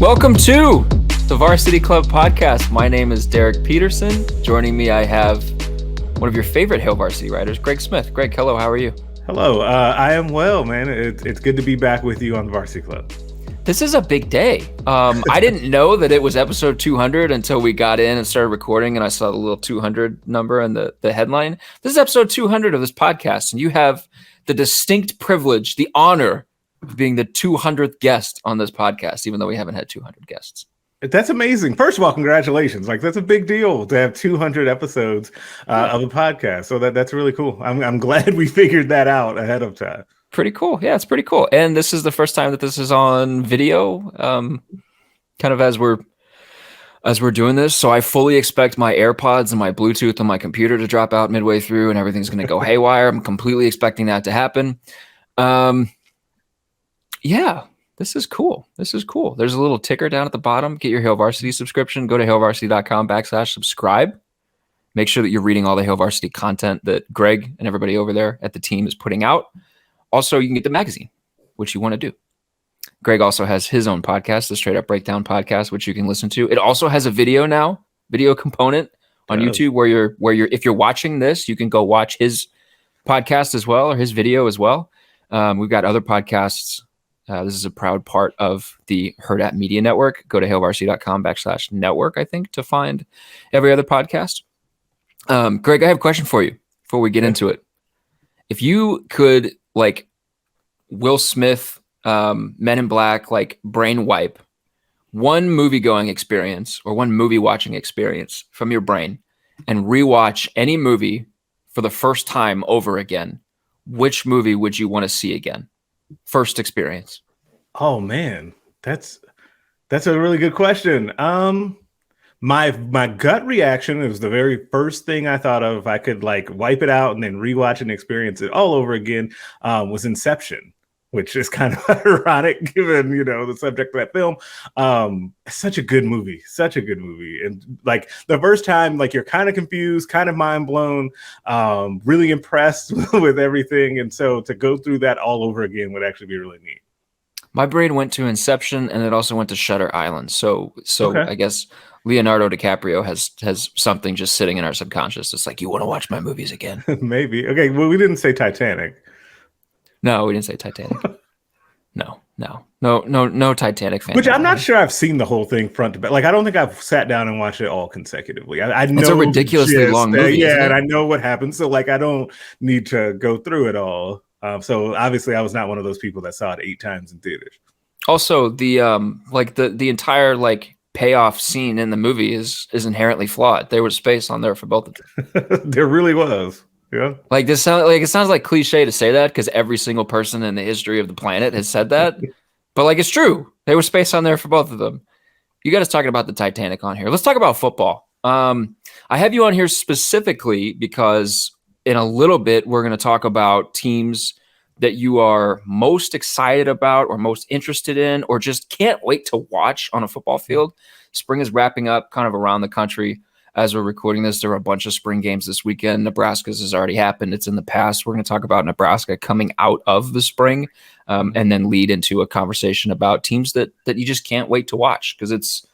Welcome to the Varsity Club podcast. My name is Derek Peterson. Joining me, I have one of your favorite Hail Varsity writers, Greg Smith. Greg, hello, how are you? Hello, I am well, man. It's good to be back with you on the Varsity Club. This is a big day. I didn't know that it was episode 200 until we got in and started recording, and I saw the little 200 number and the headline. This is episode 200 of this podcast, and you have the distinct privilege, the honor of being the 200th guest on this podcast, even though we haven't had 200 guests. That's amazing. First of all, congratulations. That's a big deal to have 200 episodes of a podcast. So that's really cool. I'm glad we figured that out ahead of time. Pretty cool. Yeah, it's pretty cool. And this is the first time that this is on video, kind of as we're doing this. So I fully expect my AirPods and my Bluetooth on my computer to drop out midway through and everything's going to go haywire. I'm completely expecting that to happen. Yeah, this is cool. There's a little ticker down at the bottom. Get your Hail Varsity subscription. Go to hailvarsity.com/subscribe. Make sure that you're reading all the Hail Varsity content that Greg and everybody over there at the team is putting out. Also, you can get the magazine, which you want to do. Greg also has his own podcast, the Straight Up Breakdown podcast, which you can listen to. It also has a video component on YouTube where you're if you're watching this, you can go watch his podcast as well, or his video as well. We've got other podcasts. This is a proud part of the Hurrdat Media Network. Go to hailvarsity.com/network, I think, to find every other podcast. Greg, I have a question for you before we get into it. If you could, like Will Smith, Men in Black, like brain wipe one movie going experience or one movie watching experience from your brain and rewatch any movie for the first time over again, which movie would you want to see again? First experience. Oh man, that's a really good question. My gut reaction, it was the very first thing I thought of. I could like wipe it out and then rewatch and experience it all over again. Was Inception, which is kind of ironic given the subject of that film. Such a good movie, and like the first time, like you're kind of confused, kind of mind blown, really impressed with everything, and so to go through that all over again would actually be really neat. My brain went to Inception, and it also went to Shutter Island. So okay. I guess Leonardo DiCaprio has something just sitting in our subconscious. It's like, you want to watch my movies again? Maybe. Okay. Well, we didn't say Titanic. No, we didn't say Titanic. No Titanic fan. Which I'm not sure I've seen the whole thing front to back. Like, I don't think I've sat down and watched it all consecutively. I know it's a ridiculously long movie. Yeah, and I know what happens. So like, I don't need to go through it all. So obviously, I was not one of those people that saw it 8 times in theaters. Also, the entire like payoff scene in the movie is inherently flawed. There was space on there for both of them. There really was. Yeah. Like it sounds like cliche to say that because every single person in the history of the planet has said that, but like it's true. There was space on there for both of them. You got us talking about the Titanic on here. Let's talk about football. I have you on here specifically because in a little bit we're going to talk about teams that you are most excited about or most interested in or just can't wait to watch on a football field. Spring is wrapping up kind of around the country. As we're recording this, there are a bunch of spring games this weekend. Nebraska's has already happened. It's in the past. We're going to talk about Nebraska coming out of the spring and then lead into a conversation about teams that you just can't wait to watch because it's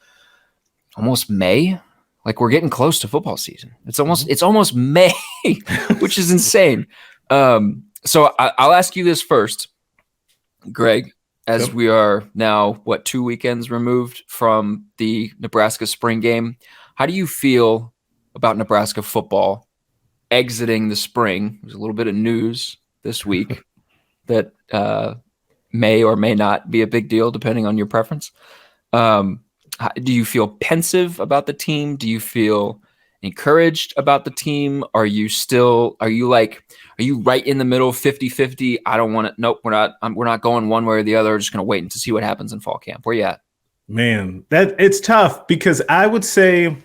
almost May. Like we're getting close to football season. It's almost May, which is insane. So I'll ask you this first, Greg, as we are now, 2 weekends removed from the Nebraska spring game. How do you feel about Nebraska football exiting the spring? There's a little bit of news this week that may or may not be a big deal, depending on your preference. Do you feel pensive about the team? Do you feel encouraged about the team? Are you right in the middle, 50-50? I don't want to. Nope, we're not going one way or the other. We're just going to wait to see what happens in fall camp. Where you at? Man, it's tough because I would say,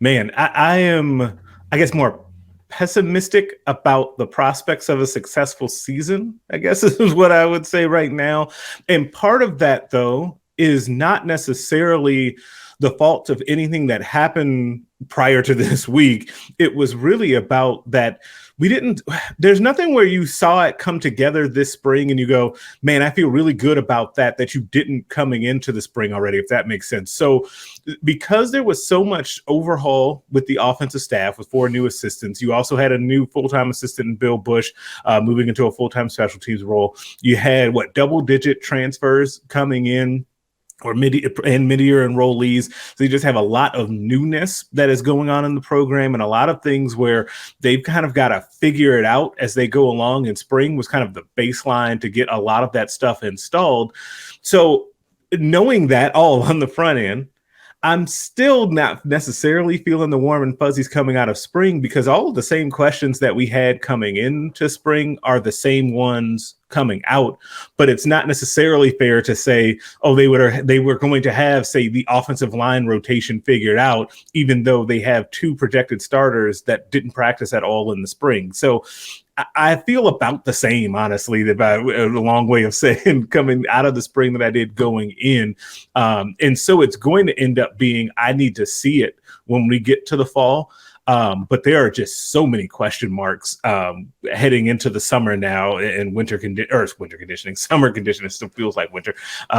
I am, I guess, more pessimistic about the prospects of a successful season, I guess is what I would say right now. And part of that, though, is not necessarily the fault of anything that happened prior to this week, it was really about that there's nothing where you saw it come together this spring and you go, man, I feel really good about that you didn't coming into the spring already, if that makes sense. So because there was so much overhaul with the offensive staff with 4 new assistants, you also had a new full-time assistant in Bill Bush moving into a full-time special teams role. You had double-digit transfers coming in, or mid-year enrollees. So you just have a lot of newness that is going on in the program, and a lot of things where they've kind of got to figure it out as they go along. And spring was kind of the baseline to get a lot of that stuff installed. So knowing that all on the front end, I'm still not necessarily feeling the warm and fuzzies coming out of spring, because all of the same questions that we had coming into spring are the same ones coming out. But it's not necessarily fair to say, oh, they were going to have, say, the offensive line rotation figured out, even though they have 2 projected starters that didn't practice at all in the spring. So I feel about the same, honestly, that a long way of saying coming out of the spring that I did going in. And so it's going to end up being, I need to see it when we get to the fall. But there are just so many question marks heading into the summer now, and summer conditioning still feels like winter.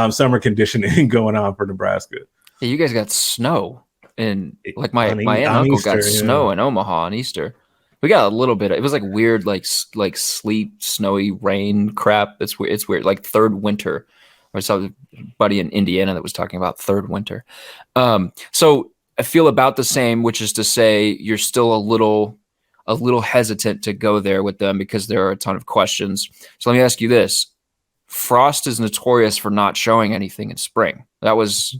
Summer conditioning going on for Nebraska. Yeah, you guys got snow, and like my aunt and uncle Easter, got snow in Omaha on Easter. We got a little bit. It was like weird, like sleet, snowy rain crap. It's weird, like third winter. I saw a buddy in Indiana that was talking about third winter. So I feel about the same, which is to say you're still a little hesitant to go there with them because there are a ton of questions. So let me ask you this. Frost is notorious for not showing anything in spring. That was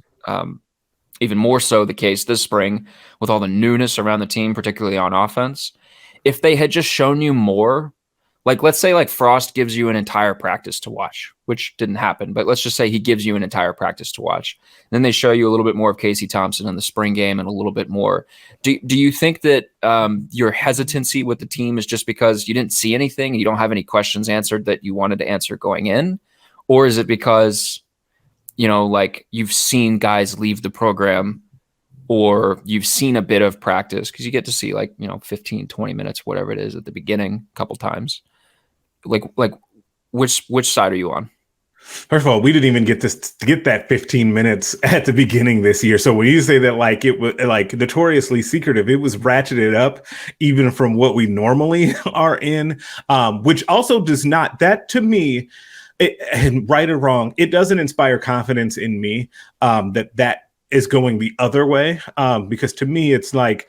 even more so the case this spring with all the newness around the team, particularly on offense. If they had just shown you more, like let's say like Frost gives you an entire practice to watch, which didn't happen, but let's just say he gives you an entire practice to watch. And then they show you a little bit more of Casey Thompson in the spring game and a little bit more. Do you think that your hesitancy with the team is just because you didn't see anything and you don't have any questions answered that you wanted to answer going in? Or is it because, like you've seen guys leave the program, or you've seen a bit of practice because you get to see 15, 20 minutes, whatever it is at the beginning a couple times. Like which side are you on? First of all, we didn't even get that 15 minutes at the beginning this year. So when you say that it was notoriously secretive, it was ratcheted up even from what we normally are in, which also does not, that to me, and right or wrong, it doesn't inspire confidence in me that is going the other way, because to me it's like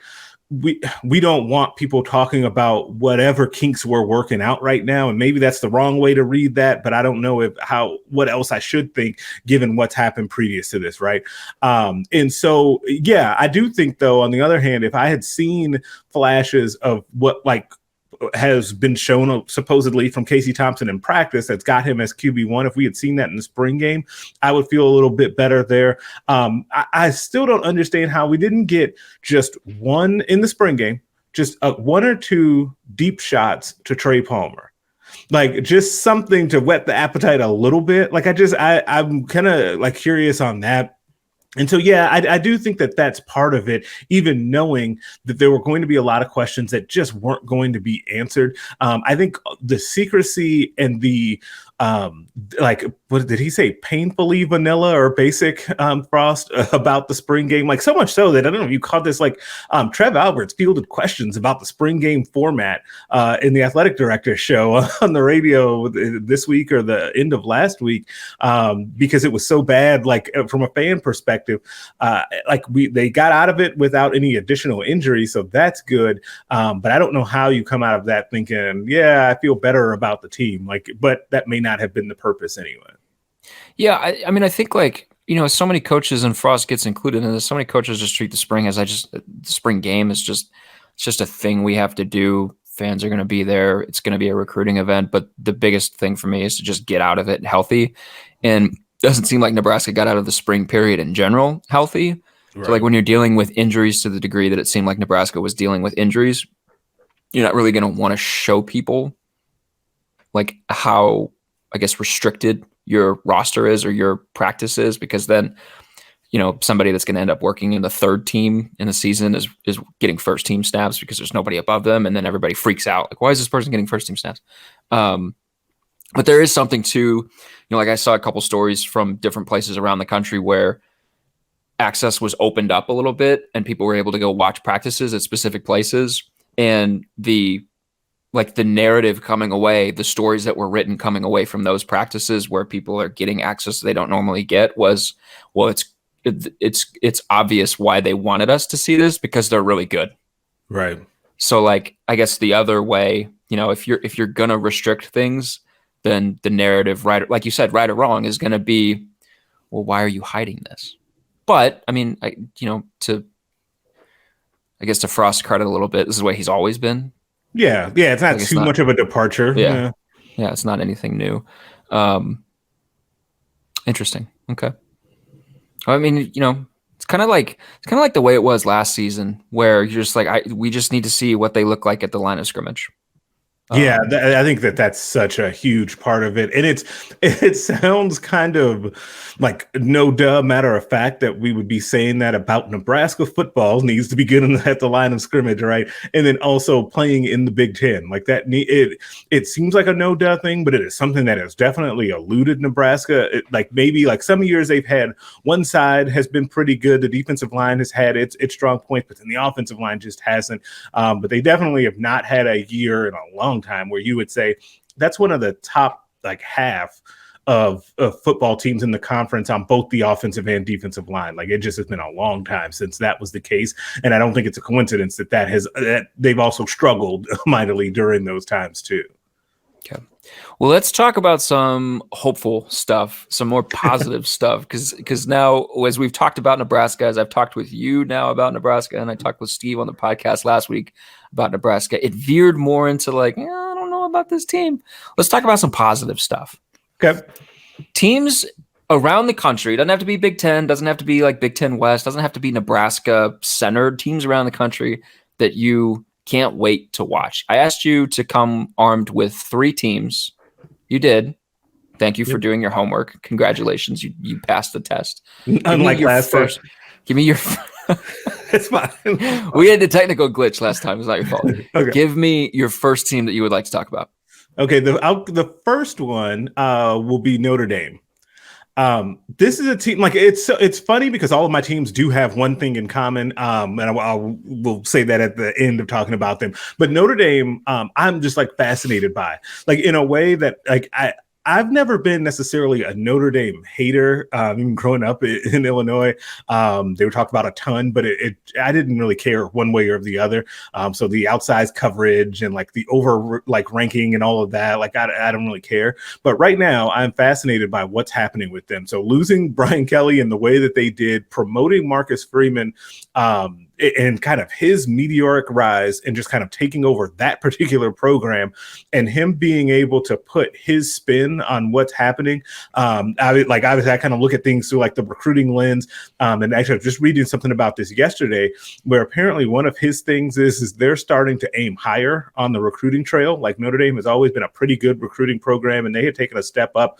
we don't want people talking about whatever kinks we're working out right now, and maybe that's the wrong way to read that, but I don't know what else I should think given what's happened previous to this, right? And so yeah, I do think though, on the other hand, if I had seen flashes of what has been shown supposedly from Casey Thompson in practice that's got him as QB1. If we had seen that in the spring game, I would feel a little bit better there. I still don't understand how we didn't get just one in the spring game, just 1 or 2 deep shots to Trey Palmer. Like just something to whet the appetite a little bit. I'm kind of curious on that. And so, yeah, I do think that that's part of it, even knowing that there were going to be a lot of questions that just weren't going to be answered. I think the secrecy and the what did he say? Painfully vanilla or basic Frost about the spring game, so much so that I don't know if you caught this. Trev Alberts fielded questions about the spring game format in the athletic director show on the radio this week or the end of last week, because it was so bad. From a fan perspective, they got out of it without any additional injury, so that's good. But I don't know how you come out of that thinking, yeah, I feel better about the team. But that may not have been the purpose anyway. Yeah, I mean, I think so many coaches, and Frost gets included in this, so many coaches just treat the spring as the spring game is it's just a thing we have to do. Fans are going to be there. It's going to be a recruiting event. But the biggest thing for me is to just get out of it healthy. And it doesn't seem like Nebraska got out of the spring period in general healthy. Right. So when you're dealing with injuries to the degree that it seemed like Nebraska was dealing with injuries, you're not really going to want to show people how, I guess, restricted your roster is or your practice is, because then somebody that's going to end up working in the third team in the season is getting first team snaps because there's nobody above them. And then everybody freaks out. Like, why is this person getting first team snaps? But there is something to, like I saw a couple stories from different places around the country where access was opened up a little bit and people were able to go watch practices at specific places. And the narrative coming away, the stories that were written coming away from those practices where people are getting access they don't normally get was, well, it's obvious why they wanted us to see this because they're really good. Right. So like, I guess the other way, if you're going to restrict things, then the narrative, right, like you said, right or wrong, is going to be, well, why are you hiding this? But I mean, to Frost's credit a little bit, this is the way he's always been. Yeah. It's not too much of a departure. Yeah. It's not anything new. Interesting. Okay. I mean, it's kind of like the way it was last season, where you're just like, we just need to see what they look like at the line of scrimmage. Yeah, I think that's such a huge part of it. And it sounds kind of like no duh matter of fact that we would be saying that about Nebraska football needs to be good at the line of scrimmage, right? And then also playing in the Big Ten. Like that, it seems like a no duh thing, but it is something that has definitely eluded Nebraska. Maybe some years they've had one side has been pretty good. The defensive line has had its strong points, but then the offensive line just hasn't. But they definitely have not had a year in a long time where you would say that's one of the top half of football teams in the conference on both the offensive and defensive line. Like, it just has been a long time since that was the case, and I don't think it's a coincidence that they've also struggled mightily during those times too. Okay. Well, let's talk about some hopeful stuff, some more positive stuff, because now, as we've talked about Nebraska, as I've talked with you now about Nebraska, and I talked with Steve on the podcast last week about Nebraska, it veered more into I don't know about this team. Let's talk about some positive stuff. Okay. Teams around the country, doesn't have to be Big Ten, doesn't have to be like Big Ten West, doesn't have to be Nebraska centered, teams around the country that you can't wait to watch. I asked you to come armed with 3 teams. You did. Thank you for doing your homework. Congratulations. You passed the test. Unlike last first. Give me your It's fine. We had a technical glitch last time. It's not your fault. Okay. Give me your first team that you would like to talk about. Okay, the first one will be Notre Dame. This is a team, it's funny because all of my teams do have one thing in common, and we'll say that at the end of talking about them. But Notre Dame, I'm just fascinated by, in a way that I've never been necessarily a Notre Dame hater. Even growing up in Illinois, they were talked about a ton, but I didn't really care one way or the other. So the outsized coverage and the over ranking and all of that, I don't really care. But right now, I'm fascinated by what's happening with them. So losing Brian Kelly in the way that they did, promoting Marcus Freeman, and kind of his meteoric rise and just kind of taking over that particular program, and him being able to put his spin on what's happening. I kind of look at things through the recruiting lens. And actually, I was just reading something about this yesterday, where apparently one of his things is they're starting to aim higher on the recruiting trail. Notre Dame has always been a pretty good recruiting program, and they had taken a step up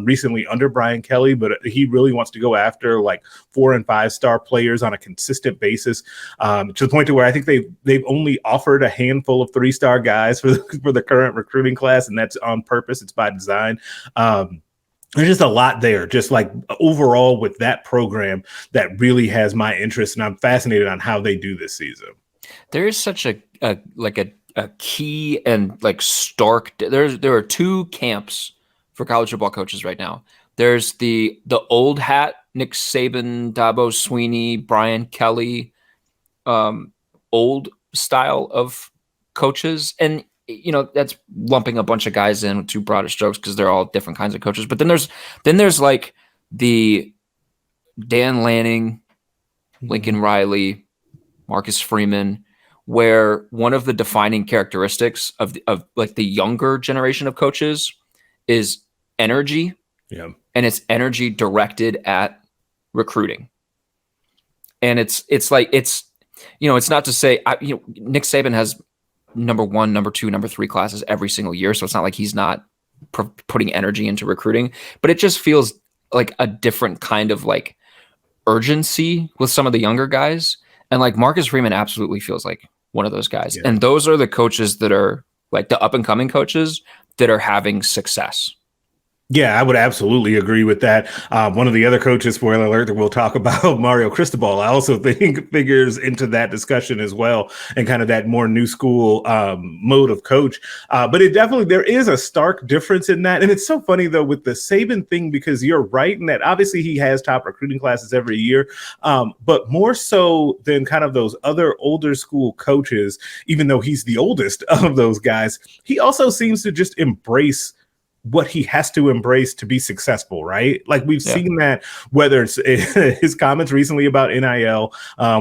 recently under Brian Kelly, but he really wants to go after 4 and 5 star players on a consistent basis. To the point to where I think they've only offered a handful of 3-star guys for the current recruiting class, and that's on purpose. It's by design. There's just a lot there, just overall with that program that really has my interest, and I'm fascinated on how they do this season. There is such a key and stark. There are 2 camps for college football coaches right now. There's the old hat, Nick Saban, Dabo Swinney, Brian Kelly, old style of coaches, and that's lumping a bunch of guys in with too broad of strokes because they're all different kinds of coaches. But then there's the Dan Lanning, Lincoln Riley, Marcus Freeman, where one of the defining characteristics of the younger generation of coaches is energy. Yeah. And it's energy directed at recruiting. And it's not to say, Nick Saban has number 1, number 2, number 3 classes every single year. So it's not like he's not putting energy into recruiting, but it just feels like a different kind of urgency with some of the younger guys. And like Marcus Freeman absolutely feels like one of those guys. Yeah. And those are the coaches that are like the up and coming coaches that are having success. Yeah, I would absolutely agree with that. One of the other coaches, spoiler alert, that we'll talk about, Mario Cristobal, I also think figures into that discussion as well, and kind of that more new school mode of coach. But it definitely, there is a stark difference in that. And it's so funny, though, with the Saban thing, because you're right in that obviously he has top recruiting classes every year, but more so than kind of those other older school coaches, even though he's the oldest of those guys, he also seems to just embrace what he has to embrace to be successful, right? Like we've seen that, whether it's his comments recently about NIL,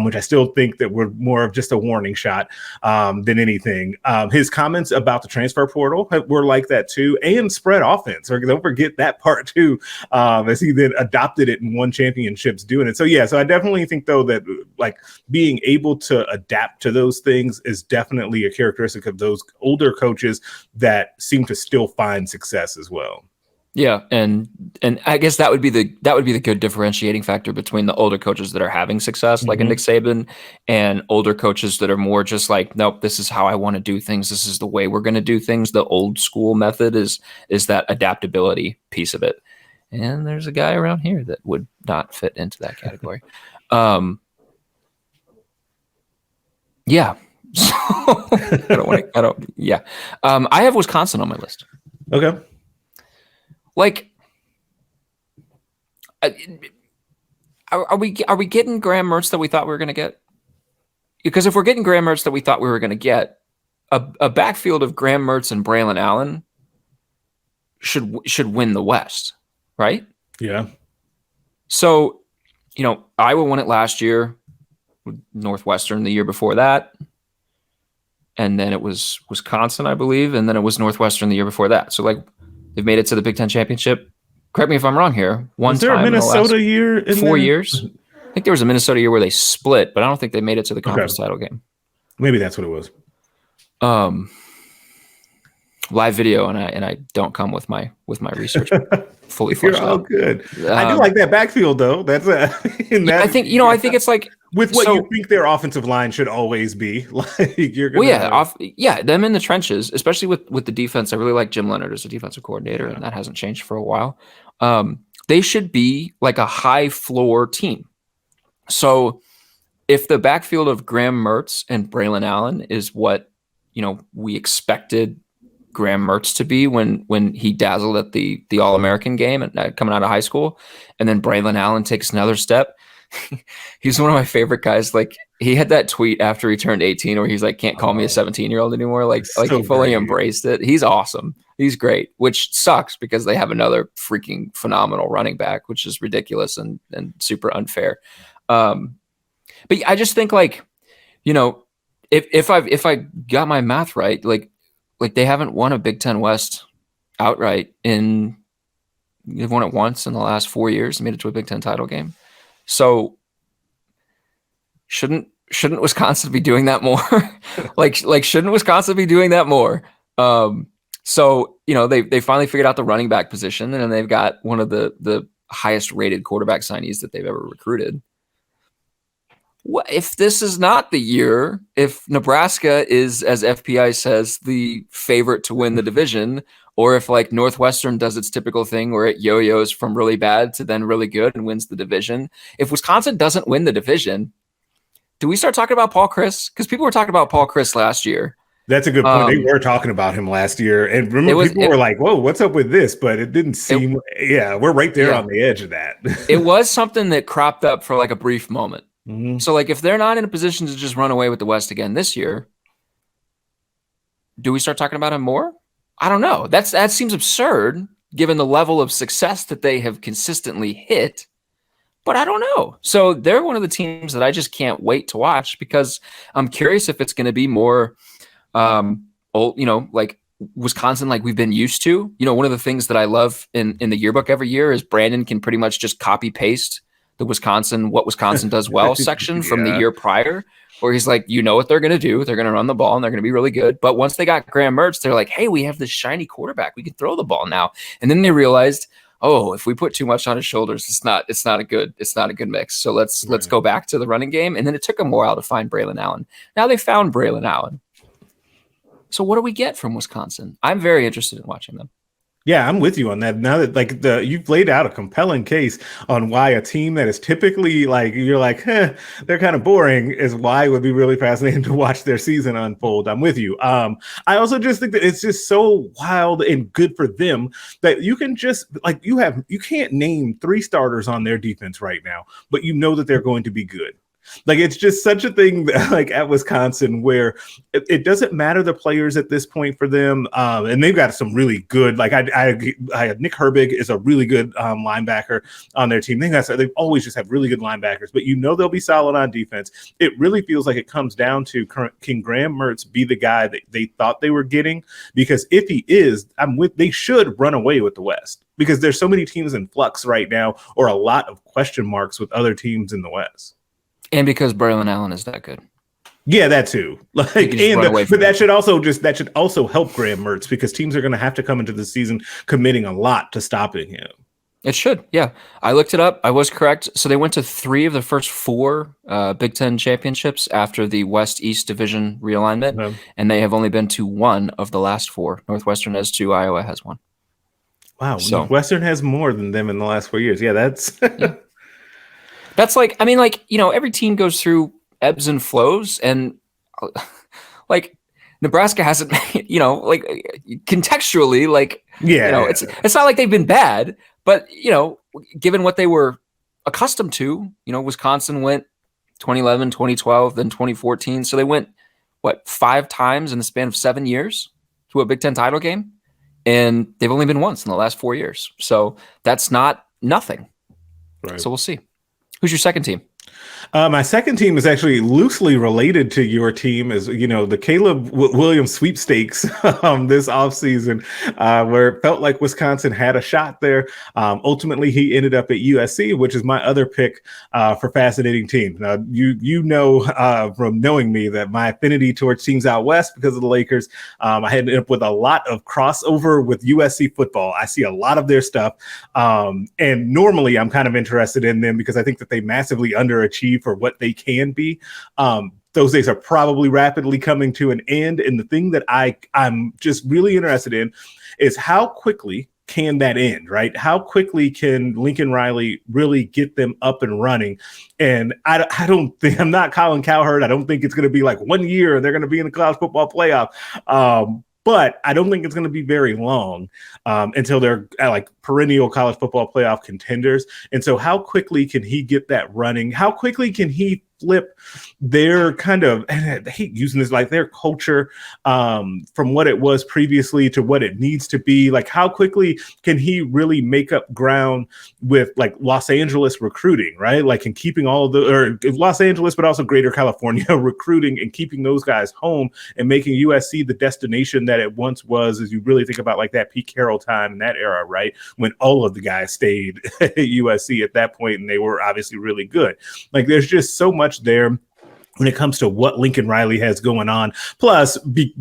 which I still think that were more of just a warning shot than anything. His comments about the transfer portal were like that too, and spread offense. Or don't forget that part too, as he then adopted it and won championships doing it. So yeah, so I definitely think though that like being able to adapt to those things is definitely a characteristic of those older coaches that seem to still find success as well. Yeah, and I guess that would be the good differentiating factor between the older coaches that are having success, like a Nick Saban, and older coaches that are more just like, nope, this is how I want to do things. This is the way we're going to do things. The old school method is that adaptability piece of it. And there's a guy around here that would not fit into that category. Yeah. So I have Wisconsin on my list. Okay. Like, are we getting Graham Mertz that we thought we were going to get? Because if we're getting Graham Mertz that we thought we were going to get, a backfield of Graham Mertz and Braylon Allen should win the West, right? Yeah. So, Iowa won it last year, Northwestern the year before that, and then it was Wisconsin, I believe, and then it was Northwestern the year before that. So, like, they've made it to the Big Ten championship. Correct me if I'm wrong here. Was there a Minnesota year in 4 years? I think there was a Minnesota year where they split, but I don't think they made it to the conference title game. Maybe that's what it was. Live video, and I don't come with my research fully fleshed out. You're all good. I do like that backfield though. That's I think it's like with what you think their offensive line should always be. Like you're gonna them in the trenches, especially with the defense. I really like Jim Leonard as a defensive coordinator, and that hasn't changed for a while. They should be like a high floor team. So if the backfield of Graham Mertz and Braylon Allen is what we expected Graham Mertz to be when he dazzled at the All-American game and coming out of high school, and then Braylon Allen takes another step. He's one of my favorite guys. Like, he had that tweet after he turned 18 where he's like, can't call me a 17-year-old anymore. Like he fully embraced it. He's awesome. He's great, which sucks because they have another freaking phenomenal running back, which is ridiculous and super unfair. But I just think like, if I got my math right, like they haven't won a Big Ten West outright they've won it once in the last 4 years, made it to a Big Ten title game. So shouldn't Wisconsin be doing that more? like shouldn't Wisconsin be doing that more? So they finally figured out the running back position, and they've got one of the highest rated quarterback signees that they've ever recruited. What if this is not the year? If Nebraska is, as FPI says, the favorite to win the division, or if like Northwestern does its typical thing where it yo-yos from really bad to then really good and wins the division. If Wisconsin doesn't win the division, do we start talking about Paul Chryst? Because people were talking about Paul Chryst last year. That's a good point. They were talking about him last year, and remember, people were like, "Whoa, what's up with this?" But it didn't seem. We're right there on the edge of that. It was something that cropped up for like a brief moment. Mm-hmm. So, like, if they're not in a position to just run away with the West again this year, do we start talking about him more? I don't know. That seems absurd given the level of success that they have consistently hit. But I don't know. So they're one of the teams that I just can't wait to watch because I'm curious if it's going to be more, like Wisconsin, like we've been used to. One of the things that I love in the yearbook every year is Brandon can pretty much just copy paste the what Wisconsin does well section from the year prior, where he's like, what they're going to do. They're going to run the ball and they're going to be really good. But once they got Graham Mertz, they're like, hey, we have this shiny quarterback. We can throw the ball now. And then they realized, oh, if we put too much on his shoulders, it's not a good mix. So let's go back to the running game. And then it took them a while to find Braylon Allen. Now they found Braylon Allen. So what do we get from Wisconsin? I'm very interested in watching them. Yeah, I'm with you on that. Now that you've laid out a compelling case on why a team that is typically you're like, they're kind of boring, is why it would be really fascinating to watch their season unfold. I'm with you. I also just think that it's just so wild and good for them that you can just you can't name 3 starters on their defense right now, but you know that they're going to be good. Like, it's just such a thing that, at Wisconsin, where it doesn't matter the players at this point for them. And they've got some really good, Nick Herbig is a really good linebacker on their team. They've always just have really good linebackers, but they'll be solid on defense. It really feels like it comes down to, can Graham Mertz be the guy that they thought they were getting? Because if he is, they should run away with the West, because there's so many teams in flux right now, or a lot of question marks with other teams in the West. And because Braylon Allen is that good. Yeah, that too. But that should also help Graham Mertz, because teams are going to have to come into the season committing a lot to stopping him. It should. Yeah. I looked it up. I was correct. So they went to 3 of the first 4 Big Ten championships after the West-East division realignment. And they have only been to 1 of the last 4. Northwestern has 2. Iowa has 1. Wow. So Northwestern has more than them in the last 4 years. Yeah, that's... Yeah. That's every team goes through ebbs and flows, and Nebraska hasn't, contextually, it's not like they've been bad, but, given what they were accustomed to, Wisconsin went 2011, 2012, then 2014. So they went, 5 times in the span of 7 years to a Big Ten title game, and they've only been once in the last 4 years. So that's not nothing. Right. So we'll see. Who's your second team? My second team is actually loosely related to your team, is the Caleb Williams sweepstakes this offseason, where it felt like Wisconsin had a shot there. Ultimately, he ended up at USC, which is my other pick for fascinating team. Now, from knowing me that my affinity towards teams out west because of the Lakers, I ended up with a lot of crossover with USC football. I see a lot of their stuff, and normally I'm kind of interested in them because I think that they massively underachieve for what they can be. Those days are probably rapidly coming to an end. And the thing that I'm just really interested in is how quickly can that end, right? How quickly can Lincoln Riley really get them up and running? And I'm not Colin Cowherd. I don't think it's going to be like 1 year they're going to be in the college football playoff. But I don't think it's going to be very long until they're perennial college football playoff contenders. And so how quickly can he get that running? How quickly can he flip their kind of, and I hate using this, their culture from what it was previously to what it needs to be? How quickly can he really make up ground with Los Angeles recruiting, right? And keeping all of Los Angeles, but also greater California recruiting, and keeping those guys home and making USC the destination that it once was, as you really think about that Pete Carroll time in that era, right? When all of the guys stayed at USC at that point, and they were obviously really good. There's just so much there when it comes to what Lincoln Riley has going on. Plus, the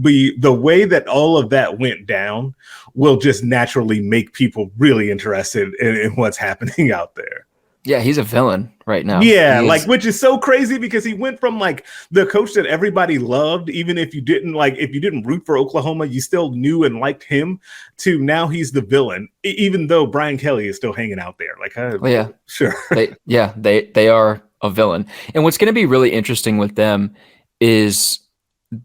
way that all of that went down will just naturally make people really interested in what's happening out there. Yeah, he's a villain right now. Yeah, which is so crazy, because he went from the coach that everybody loved, even if you didn't root for Oklahoma, you still knew and liked him, to now he's the villain, even though Brian Kelly is still hanging out there. Sure. They are a villain. And what's going to be really interesting with them is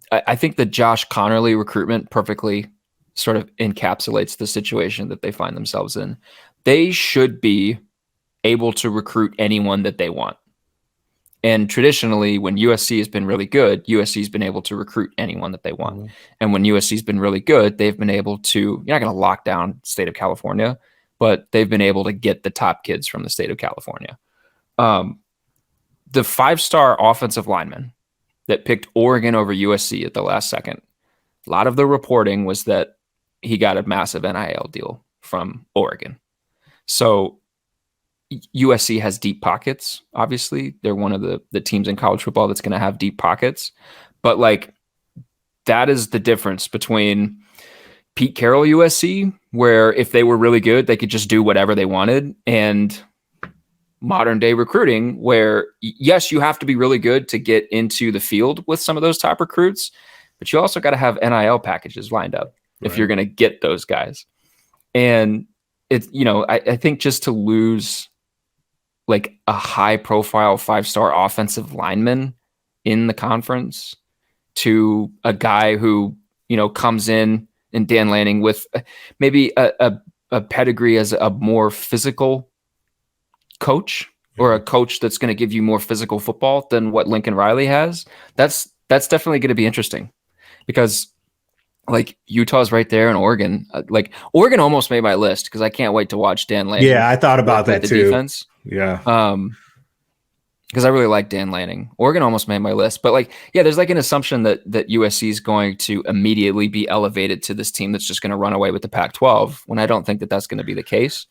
I think the Josh Connerly recruitment perfectly sort of encapsulates the situation that they find themselves in. They should be able to recruit anyone that they want. And traditionally, when USC has been really good, USC's been able to recruit anyone that they want. Mm-hmm. And when USC's been really good, they've been able to, you're not going to lock down the state of California, but they've been able to get the top kids from the state of California. The 5-star offensive lineman that picked Oregon over USC at the last second, a lot of the reporting was that he got a massive NIL deal from Oregon. So USC has deep pockets. Obviously, they're one of the teams in college football that's going to have deep pockets. But that is the difference between Pete Carroll USC, where if they were really good, they could just do whatever they wanted, and modern day recruiting, where yes, you have to be really good to get into the field with some of those top recruits, but you also got to have NIL packages lined up if you're going to get those guys. And it's, I think just to lose like a high profile 5-star offensive lineman in the conference to a guy who, comes in and Dan Lanning with maybe a pedigree as a more physical coach, or a coach that's going to give you more physical football than what Lincoln Riley has. That's definitely going to be interesting, because like Utah's right there, and Oregon, Oregon almost made my list because I can't wait to watch Dan Lanning. Yeah, I thought about that too. Defense. Yeah. Because I really like Dan Lanning. Oregon almost made my list, but there's like an assumption that USC is going to immediately be elevated to this team that's just going to run away with the Pac-12, when I don't think that that's going to be the case.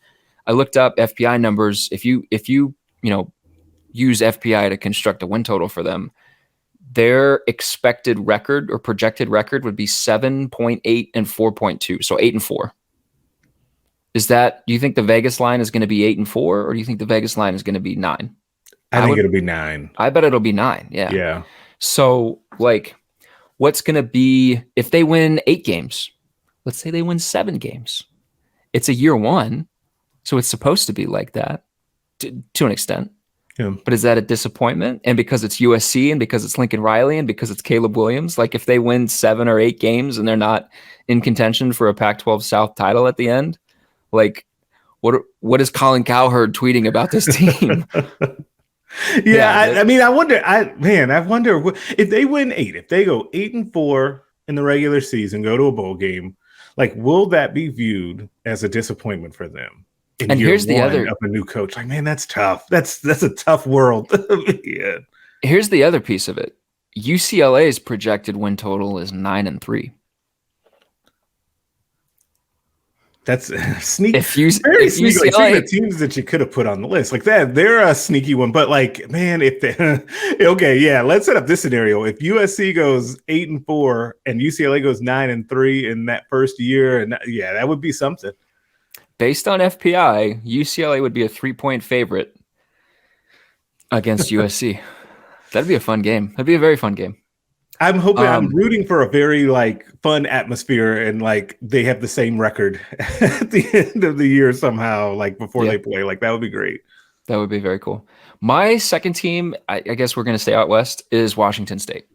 I looked up FPI numbers. If you use FPI to construct a win total for them, their expected record or projected record would be 7.8 and 4.2. So 8-4. Do you think the Vegas line is going to be 8-4, or do you think the Vegas line is going to be 9? I think it'll be 9. I bet it'll be 9. Yeah. Yeah. So what's going to be if they win 8 games? Let's say they win 7 games. It's a year 1. So it's supposed to be like that to an extent. Yeah. But is that a disappointment? And because it's USC, and because it's Lincoln Riley, and because it's Caleb Williams, if they win 7 or 8 games and they're not in contention for a Pac-12 South title at the end, what is Colin Cowherd tweeting about this team? I wonder if they win 8, if they go 8-4 in the regular season, go to a bowl game, will that be viewed as a disappointment for them? And here's the other of a new coach. Man, that's tough. That's a tough world. Yeah. Here's the other piece of it. UCLA's projected win total is 9-3. That's sneaky. Very sneaky. The teams that you could have put on the list that, they're a sneaky one. But man, if they okay, yeah, let's set up this scenario. If USC goes 8-4 and UCLA goes 9-3 in that first year, and that would be something. Based on FPI, UCLA would be a 3-point favorite against USC. That'd be a fun game. That'd be a very fun game. I'm hoping I'm rooting for a very fun atmosphere, and they have the same record at the end of the year somehow, before they play. That would be great. That would be very cool. My second team, I guess we're going to stay out west, is Washington State.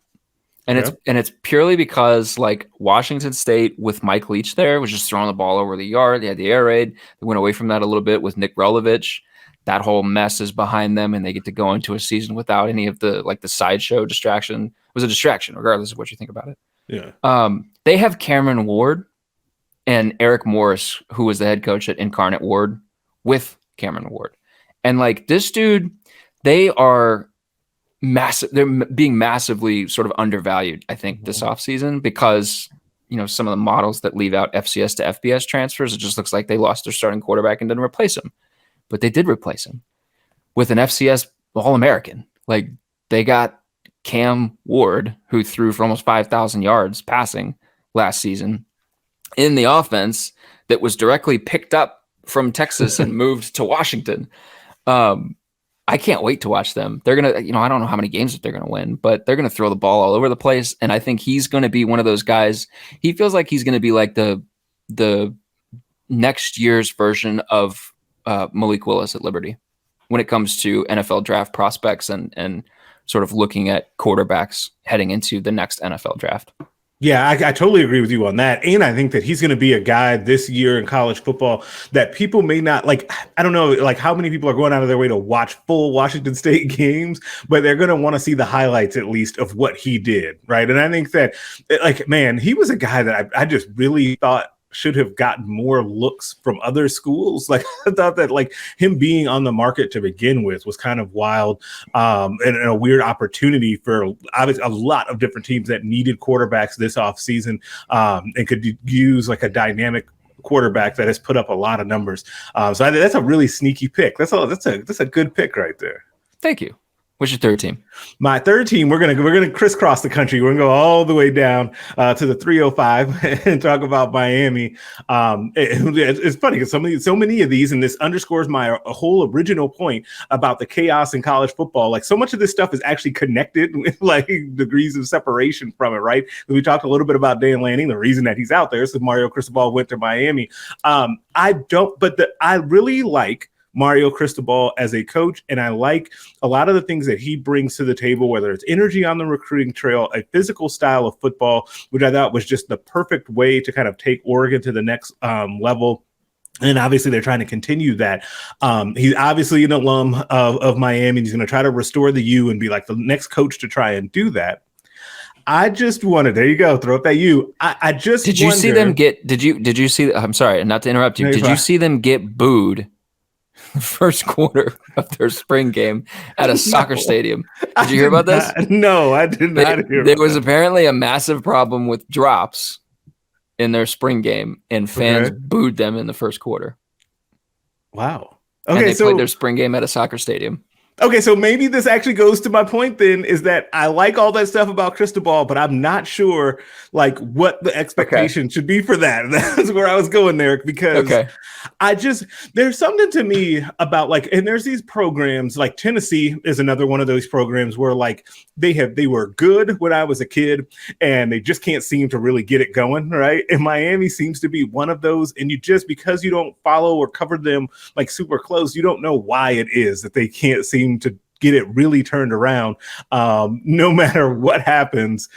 And it's purely because Washington State with Mike Leach there was just throwing the ball over the yard. They had the air raid. They went away from that a little bit with Nick Relovich. That whole mess is behind them, and they get to go into a season without any of the the sideshow distraction. It was a distraction, regardless of what you think about it. Yeah. They have Cameron Ward and Eric Morris, who was the head coach at Incarnate Word, with Cameron Ward. And this dude, they are massive. They're being massively sort of undervalued, I think, this offseason, because some of the models that leave out FCS to FBS transfers, it just looks like they lost their starting quarterback and didn't replace him. But they did replace him with an FCS All-American. They got Cam Ward, who threw for almost 5,000 yards passing last season in the offense that was directly picked up from Texas and moved to Washington. I can't wait to watch them. They're going to, I don't know how many games that they're going to win, but they're going to throw the ball all over the place. And I think he's going to be one of those guys. He feels like he's going to be the next year's version of Malik Willis at Liberty when it comes to NFL draft prospects and sort of looking at quarterbacks heading into the next NFL draft. Yeah, I totally agree with you on that. And I think that he's going to be a guy this year in college football that people may not I don't know, how many people are going out of their way to watch full Washington State games, but they're going to want to see the highlights at least of what he did. Right. And I think that man, he was a guy that I just really thought should have gotten more looks from other schools. I thought that him being on the market to begin with was kind of wild, and a weird opportunity for obviously a lot of different teams that needed quarterbacks this offseason, and could use a dynamic quarterback that has put up a lot of numbers. So that's a really sneaky pick. That's a good pick right there. Thank you. What's your third team? My third team, we're gonna crisscross the country. We're gonna go all the way down to the 305 and talk about Miami. It's funny because so many of these, and this underscores my whole original point about the chaos in college football. Like so much of this stuff is actually connected with like degrees of separation from it, right? We talked a little bit about Dan Lanning. The reason that he's out there is because Mario Cristobal went to Miami. I really like Mario Cristobal as a coach, and I like a lot of the things that he brings to the table, whether it's energy on the recruiting trail, a physical style of football, which I thought was just the perfect way to kind of take Oregon to the next level. And obviously, they're trying to continue that. He's obviously an alum of Miami, and he's going to try to restore the U and be like the next coach to try and do that. I just wanted, there you go, throw up that U. I just did you see them get? Did you see? I'm sorry, not to interrupt you. No, did you see them get booed the first quarter of their spring game at a soccer stadium? Did you hear about this? No, I did not hear. There was apparently a massive problem with drops in their spring game, and fans booed them in the first quarter. Wow. Okay, and they played their spring game at a soccer stadium. Okay, so maybe this actually goes to my point then, is that I like all that stuff about Cristobal, but I'm not sure like what the expectation should be for that. That's where I was going there, because there's something to me about like, and there's these programs like Tennessee is another one of those programs where like they were good when I was a kid and they just can't seem to really get it going, right? And Miami seems to be one of those, and you just, because you don't follow or cover them like super close, you don't know why it is that they can't seem to get it really turned around, no matter what happens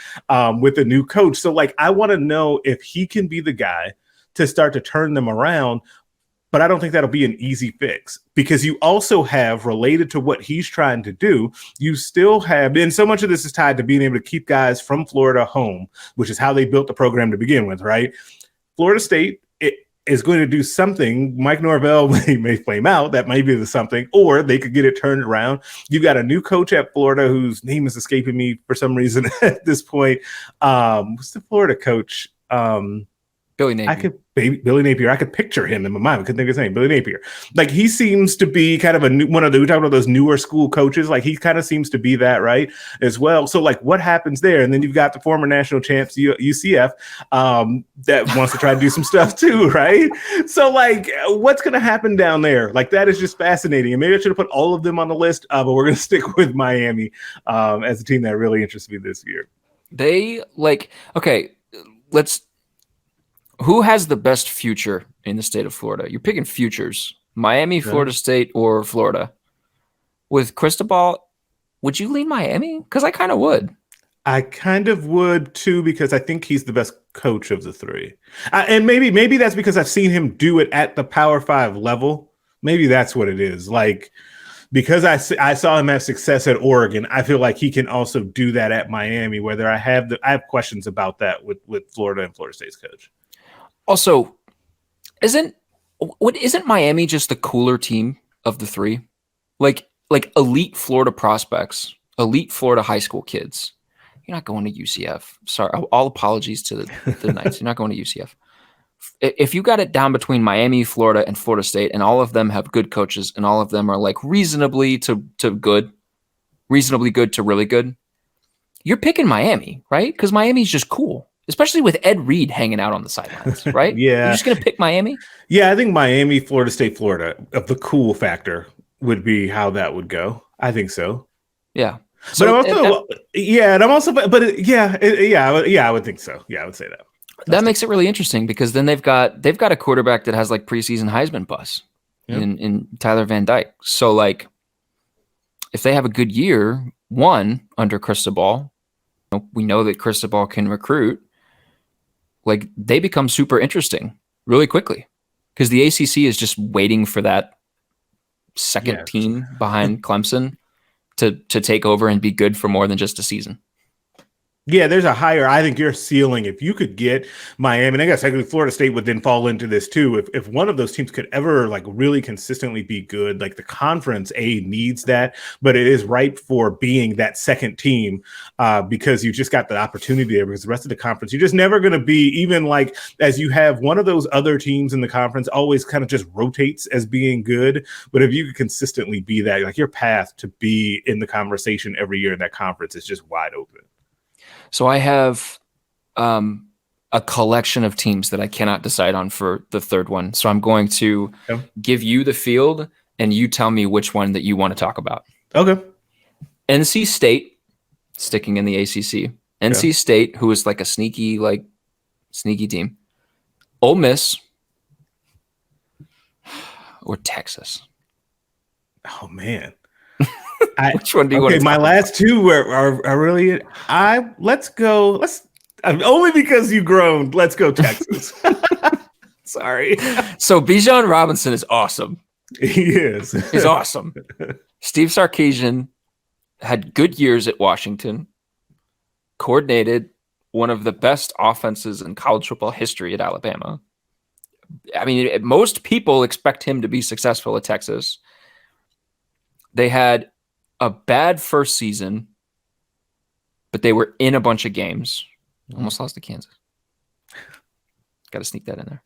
with a new coach. So like, I want to know if he can be the guy to start to turn them around, but I don't think that'll be an easy fix, because you also have, related to what he's trying to do, you still have, and so much of this is tied to being able to keep guys from Florida home, which is how they built the program to begin with, right? Florida State is going to do something. Mike Norvell may flame out. That might be the something, or they could get it turned around. You've got a new coach at Florida whose name is escaping me for some reason at this point. What's the Florida coach? Billy Napier. Billy Napier. I could picture him in my mind. I couldn't think of his name. Billy Napier. Like, he seems to be kind of one of the, we talk about those newer school coaches. Like, he kind of seems to be that, right, as well. So, like, what happens there? And then you've got the former national champs, UCF, that wants to try to do some stuff too, right? So, like, what's going to happen down there? Like, that is just fascinating. And maybe I should have put all of them on the list, but we're going to stick with Miami as a team that really interests me this year. Who has the best future in the state of Florida? You're picking futures. Miami, Florida State, or Florida. With Cristobal, would you lean Miami? Because I kind of would. I kind of would too, because I think he's the best coach of the three. And maybe that's because I've seen him do it at the Power 5 level. Maybe that's what it is. Like, because I saw him have success at Oregon, I feel like he can also do that at Miami, whether I have questions about that with Florida and Florida State's coach. Also, isn't Miami just the cooler team of the three? Like elite Florida prospects, elite Florida high school kids. You're not going to UCF. Sorry, all apologies to the Knights. You're not going to UCF. If you got it down between Miami, Florida, and Florida State, and all of them have good coaches, and all of them are like reasonably to good, reasonably good to really good, you're picking Miami, right? Because Miami's just cool. Especially with Ed Reed hanging out on the sidelines, right? Yeah. You're just going to pick Miami? Yeah, I think Miami, Florida State, Florida, of the cool factor would be how that would go. I think so. Yeah. So, but I would think so. Yeah, I would say that. That makes it really interesting, because then they've got a quarterback that has like preseason Heisman buzz in Tyler Van Dyke. So like, if they have a good year, under Cristobal, we know that Cristobal can recruit. Like, they become super interesting really quickly, because the ACC is just waiting for that second team behind Clemson to take over and be good for more than just a season. Yeah, there's a higher, I think your ceiling. If you could get Miami, and I guess technically Florida State would then fall into this too. If one of those teams could ever like really consistently be good, like the conference needs that, but it is ripe for being that second team because you just got the opportunity there because the rest of the conference, you're just never going to be even like as you have one of those other teams in the conference always kind of just rotates as being good. But if you could consistently be that, like your path to be in the conversation every year in that conference is just wide open. So I have a collection of teams that I cannot decide on for the third one. So I'm going to give you the field and you tell me which one that you want to talk about. Okay. NC State, sticking in the ACC. NC State, who is like a sneaky team. Ole Miss or Texas. Oh, man. Which one do you want to my last two are really let's only because you groaned. Let's go Texas. Sorry. So Bijan Robinson is awesome. He is. He's awesome. Steve Sarkisian had good years at Washington, coordinated one of the best offenses in college football history at Alabama. I mean, most people expect him to be successful at Texas. They had a bad first season, but they were in a bunch of games. Almost lost to Kansas. Got to sneak that in there.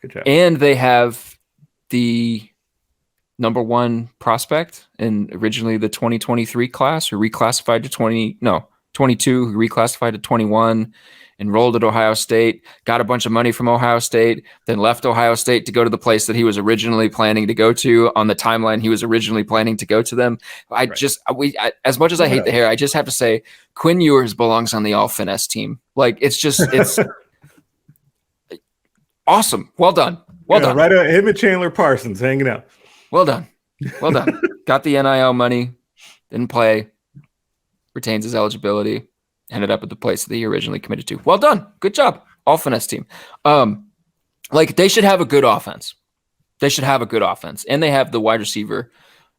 Good job. And they have the number one prospect in originally the 2023 class who reclassified to 22, who reclassified to 21, enrolled at Ohio State, got a bunch of money from Ohio State, then left Ohio State to go to the place that he was originally planning to go to on the timeline he was originally planning to go to them. As much as I hate the hair, I just have to say Quinn Ewers belongs on the all finesse team. Like it's awesome. Well done. Well done. Right. Him and Chandler Parsons hanging out. Well done. Well done. Got the NIL money, didn't play, retains his eligibility. Ended up at the place that he originally committed to. Well done. Good job. All finesse team. They should have a good offense. They should have a good offense. And they have the wide receiver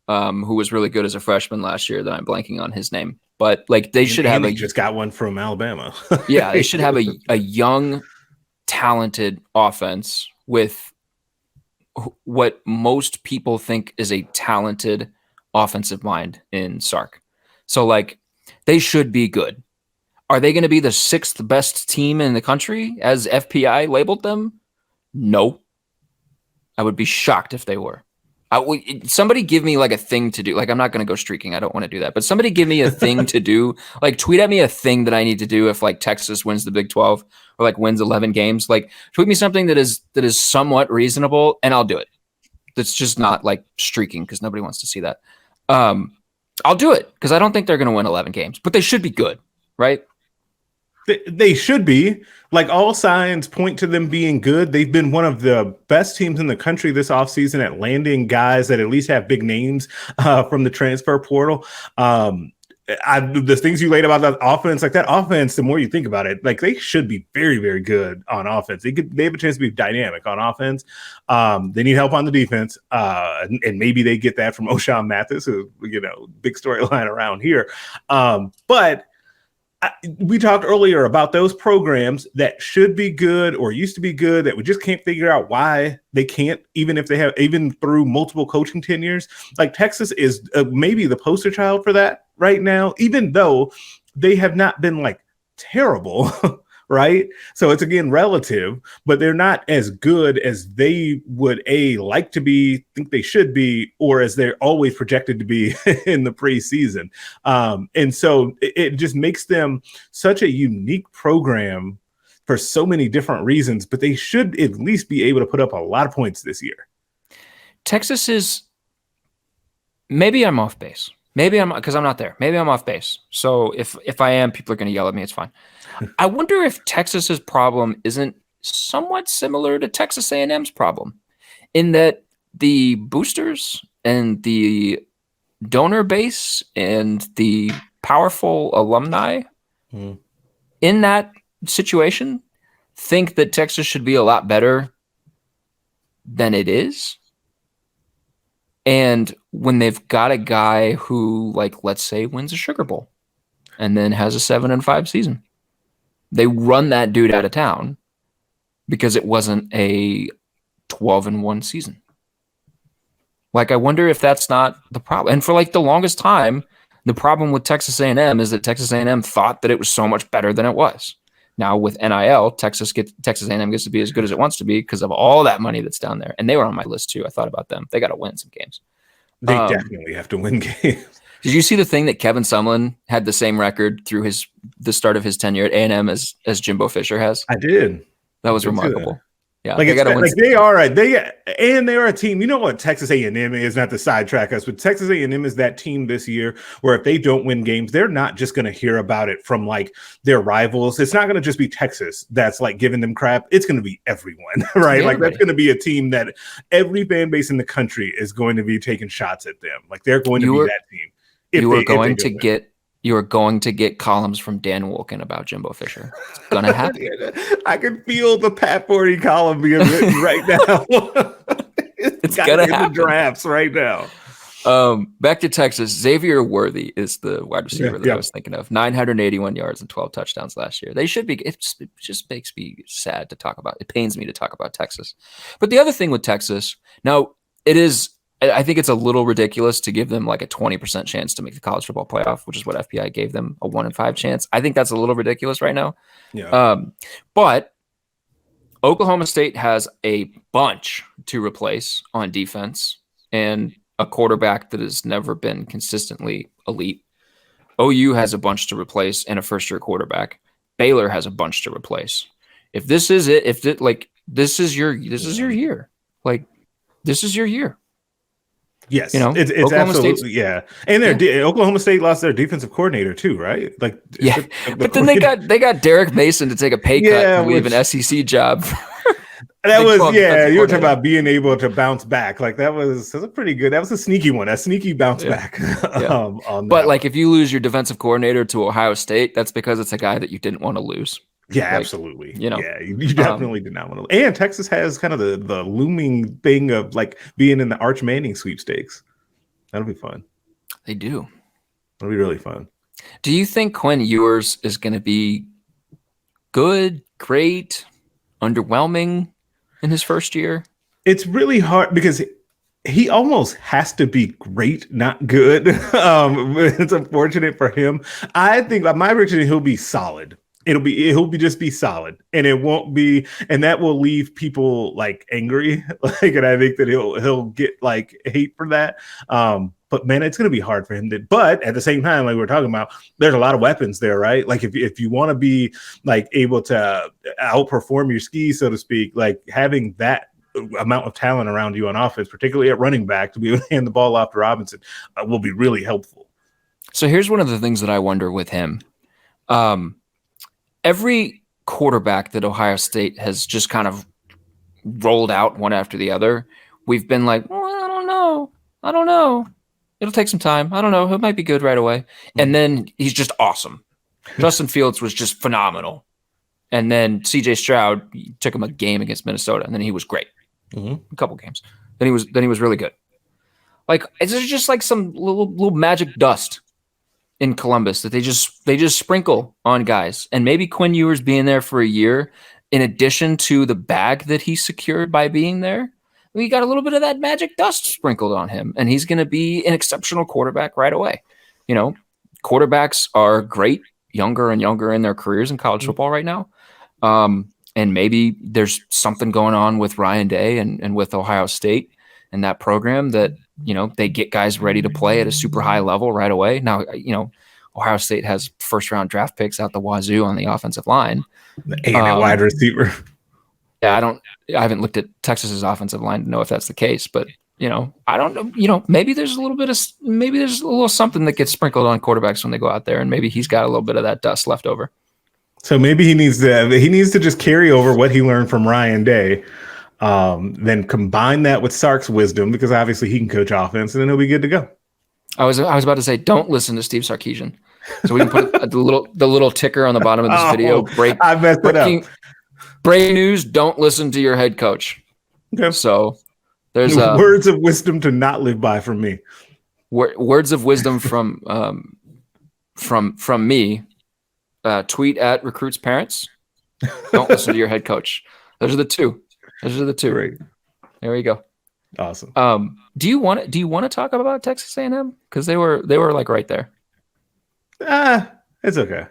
who was really good as a freshman last year that I'm blanking on his name. But they should have just got one from Alabama. Yeah, they should have a young, talented offense with what most people think is a talented offensive mind in Sark. So they should be good. Are they going to be the sixth best team in the country as FPI labeled them? No. I would be shocked if they were. Somebody give me a thing to do. I'm not going to go streaking. I don't want to do that. But somebody give me a thing to do. Tweet at me a thing that I need to do if Texas wins the Big 12 or wins 11 games. Tweet me something that is somewhat reasonable and I'll do it. That's just not streaking because nobody wants to see that. I'll do it because I don't think they're going to win 11 games, but they should be good, right? They should be. All signs point to them being good. They've been one of the best teams in the country this offseason at landing guys that at least have big names from the transfer portal. The things you laid about that offense, the more you think about it, they should be very, very good on offense. They have a chance to be dynamic on offense. They need help on the defense. And maybe they get that from O'Shawn Mathis, who, big storyline around here. But we talked earlier about those programs that should be good or used to be good that we just can't figure out why they can't, even through multiple coaching tenures. Texas is maybe the poster child for that right now, even though they have not been terrible. Right. So it's again relative, but they're not as good as they would like to be, think they should be, or as they're always projected to be in the preseason. And so it just makes them such a unique program for so many different reasons, but they should at least be able to put up a lot of points this year. Texas is, maybe I'm off base. Because I'm not there. Maybe I'm off base. So if I am, people are going to yell at me. It's fine. I wonder if Texas's problem isn't somewhat similar to Texas A&M's problem in that the boosters and the donor base and the powerful alumni in that situation think that Texas should be a lot better than it is. And when they've got a guy who, let's say, wins a Sugar Bowl and then has a 7-5 season, They run that dude out of town because it wasn't a 12-1 season. Like, I wonder if that's not the problem. And for like the longest time, the problem with Texas A&M is that Texas A&M thought that it was so much better than it was. Now with NIL, Texas A&M gets to be as good as it wants to be because of all that money that's down there. And they were on my list too. I thought about them. They got to win some games. They definitely have to win games. Did you see the thing that Kevin Sumlin had the same record through the start of his tenure at A&M as Jimbo Fisher has? I did. That was remarkable. Yeah, like, they are a team. You know what Texas A&M is, not to sidetrack us, but Texas A&M is that team this year where if they don't win games, they're not just going to hear about it from like their rivals. It's not going to just be Texas that's like giving them crap. It's going to be everyone, right? Like that's going to be a team that every fan base in the country is going to be taking shots at them. Like they're going to be that team. You are going to get columns from Dan Wolken about Jimbo Fisher. It's gonna happen. I can feel the Pat Forty column being written right now. it's gonna happen. The drafts right now. Back to Texas. Xavier Worthy is the wide receiver that I was thinking of. 981 yards and 12 touchdowns last year. They should be. It just makes me sad to talk about. It pains me to talk about Texas. But the other thing with Texas, now it is. I think it's a little ridiculous to give them like a 20% chance to make the college football playoff, which is what FPI gave them, a 1 in 5 chance. I think that's a little ridiculous right now. Yeah. But Oklahoma State has a bunch to replace on defense and a quarterback that has never been consistently elite. OU has a bunch to replace and a first-year quarterback. Baylor has a bunch to replace. If this is it, this is your year. Like, this is your year. Yes, it's absolutely And Oklahoma State lost their defensive coordinator too, right? Like, but then they got Derek Mason to take a pay cut and leave an SEC job. That was you were talking about being able to bounce back. Like that was a pretty good. That was a sneaky one, a sneaky bounce back. But like, if you lose your defensive coordinator to Ohio State, that's because it's a guy that you didn't want to lose. Yeah, absolutely. You definitely did not want to. And Texas has kind of the looming thing of like being in the Arch Manning sweepstakes. That'll be fun. They do. It'll be really fun. Do you think Quinn Ewers is going to be good, great, underwhelming in his first year? It's really hard because he almost has to be great, not good. It's unfortunate for him. I think my prediction, he'll be solid. He'll just be solid, and it won't be, and that will leave people like angry. And I think that he'll get like hate for that. But man, it's going to be hard for him but at the same time, like we were talking about, there's a lot of weapons there, right? Like if you want to be like able to outperform your skis, so to speak, like having that amount of talent around you on offense, particularly at running back, to be able to hand the ball off to Robinson will be really helpful. So here's one of the things that I wonder with him. Every quarterback that Ohio State has just kind of rolled out one after the other, we've been like, well, I don't know. It'll take some time. I don't know. He might be good right away. And then he's just awesome. Justin Fields was just phenomenal. And then CJ Stroud took him a game against Minnesota, and then he was great. A couple games. Then he was really good. Like, it's just like some little magic dust in Columbus that they just sprinkle on guys. And maybe Quinn Ewers being there for a year, in addition to the bag that he secured by being there, we got a little bit of that magic dust sprinkled on him, and he's going to be an exceptional quarterback right away. Quarterbacks are great, younger and younger in their careers in college football right now. And maybe there's something going on with Ryan Day and with Ohio State and that program that, they get guys ready to play at a super high level right away. Now, Ohio State has first round draft picks out the wazoo on the offensive line. And a wide receiver. Yeah, I haven't looked at Texas's offensive line to know if that's the case, but I don't know. Maybe there's a little something that gets sprinkled on quarterbacks when they go out there, and maybe he's got a little bit of that dust left over. So maybe he needs to just carry over what he learned from Ryan Day. Then combine that with Sark's wisdom, because obviously he can coach offense, and then he'll be good to go. I was about to say, don't listen to Steve Sarkisian. So we can put the little ticker on the bottom of this video. I messed it up. Breaking news: don't listen to your head coach. Okay. So there's words of wisdom to not live by from me. Words of wisdom from me. tweet at recruits' parents. Don't listen to your head coach. Those are the two. Great. There you go. Awesome. Do you want to talk about Texas A&M? Because they were like right there. It's okay.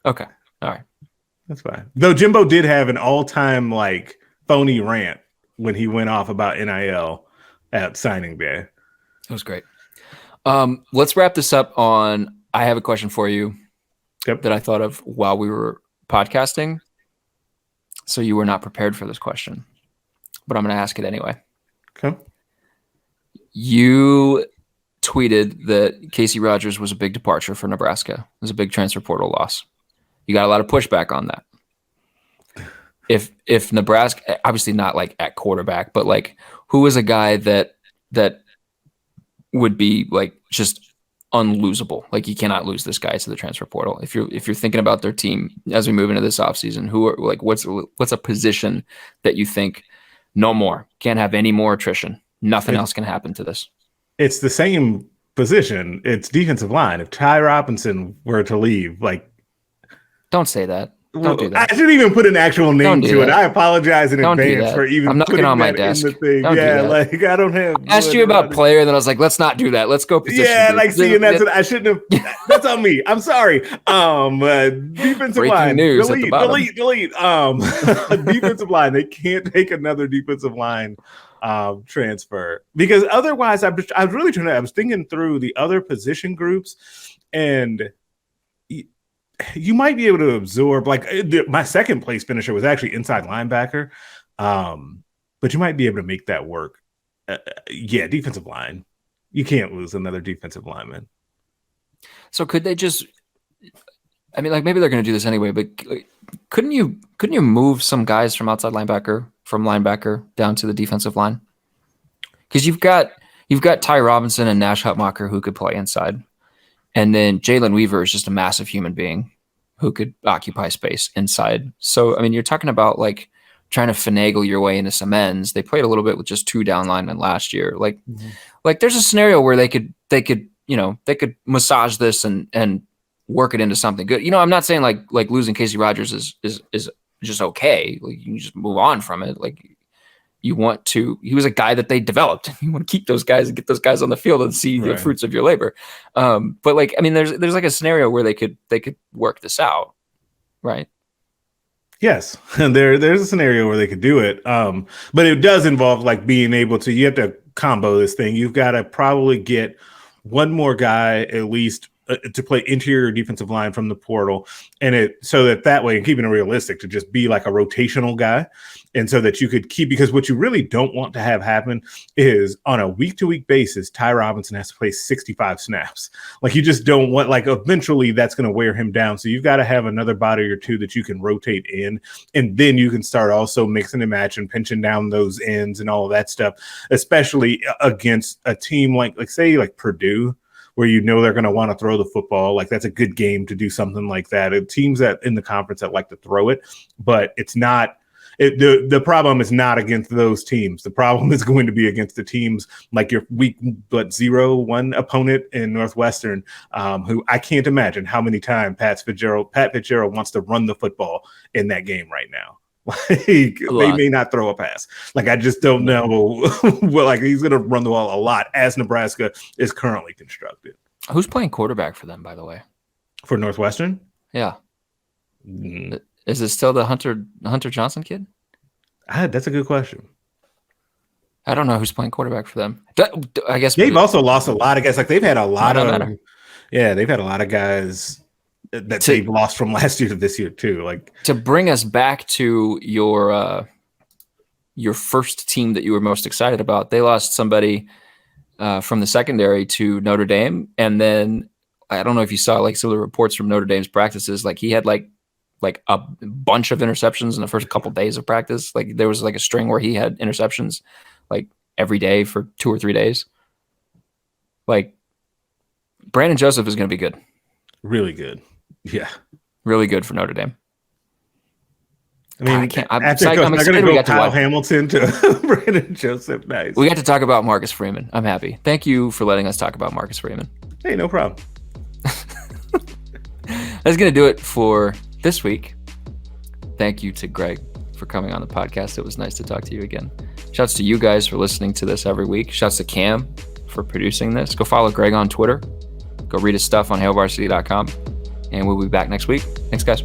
Okay. All right. That's fine. Though Jimbo did have an all-time like phony rant when he went off about NIL at signing day. It was great. Let's wrap this up on. I have a question for you that I thought of while we were podcasting. So you were not prepared for this question, but I'm going to ask it anyway. Okay. You tweeted that Casey Rogers was a big departure for Nebraska. It was a big transfer portal loss. You got a lot of pushback on that. If Nebraska, obviously not like at quarterback, but like who is a guy that would be like just unlosable? Like you cannot lose this guy to the transfer portal. If you're thinking about their team as we move into this offseason, who are like what's a position that you think no more, can't have any more attrition, nothing else can happen to this? It's the same position. It's defensive line. If Ty Robinson were to leave, like, don't say that. Don't do that. I shouldn't even put an actual name to it. I apologize in advance for even. I'm knocking on my desk. In the thing. Yeah, like I don't have. I asked you about player, and then I was like, let's not do that. Let's go position. Yeah, group. like see, and that's what I shouldn't have. That's on me. I'm sorry. Defensive breaking line. News delete. Defensive line. They can't take another defensive line transfer because otherwise, I was really trying to. I was thinking through the other position groups, and you might be able to absorb, like my second place finisher was actually inside linebacker, but you might be able to make that work. Defensive line. You can't lose another defensive lineman. So could they just? I mean, like maybe they're going to do this anyway, but couldn't you move some guys from outside linebacker down to the defensive line? Because you've got Ty Robinson and Nash Hutmacher who could play inside. And then Jalen Weaver is just a massive human being who could occupy space inside. So, I mean, you're talking about like trying to finagle your way into some ends. They played a little bit with just two down linemen last year. Like there's a scenario where they could massage this and work it into something good. You know, I'm not saying like losing Casey Rogers is just okay. Like you can just move on from it. Like he was a guy that they developed. You want to keep those guys and get those guys on the field and see the fruits of your labor. But like, I mean, there's like a scenario where they could work this out. Right. Yes. There's a scenario where they could do it. But it does involve like being able to, you have to combo this thing. You've got to probably get one more guy at least to play interior defensive line from the portal, and so that way, and keeping it realistic, to just be like a rotational guy, and so that you could keep, because what you really don't want to have happen is on a week-to-week basis, Ty Robinson has to play 65 snaps. Like you just don't want, like eventually that's going to wear him down. So you've got to have another body or two that you can rotate in, and then you can start also mixing and matching, pinching down those ends and all of that stuff, especially against a team like say like Purdue, where you know they're going to want to throw the football. Like that's a good game to do something like that. Teams that in the conference that like to throw it, but it's not. The problem is not against those teams. The problem is going to be against the teams like your week 0-1 opponent in Northwestern, who I can't imagine how many times Pat Fitzgerald wants to run the football in that game right now. Like they may not throw a pass. Like I just don't know. Well, like he's going to run the ball a lot as Nebraska is currently constructed. Who's playing quarterback for them, by the way? For Northwestern? Yeah. Is it still the Hunter Johnson kid? That's a good question. I don't know who's playing quarterback for them. I guess they've also lost a lot of guys. Like they've had a lot of they've had a lot of guys that they've lost from last year to this year too. Like to bring us back to your first team that you were most excited about, they lost somebody from the secondary to Notre Dame, and then I don't know if you saw like some of the reports from Notre Dame's practices. Like he had like a bunch of interceptions in the first couple days of practice. Like there was like a string where he had interceptions like every day for 2 or 3 days. Like Brandon Joseph is going to be good. Really good. Yeah. Really good for Notre Dame. I mean, I'm excited we got Kyle Hamilton to Brandon Joseph. Nice. We got to talk about Marcus Freeman. I'm happy. Thank you for letting us talk about Marcus Freeman. Hey, no problem. That's going to do it for this week. Thank you to Greg for coming on the podcast. It was nice to talk to you again. Shouts to you guys for listening to this every week. Shouts to Cam for producing this. Go follow Greg on Twitter. Go read his stuff on hailvarsity.com. And we'll be back next week. Thanks, guys.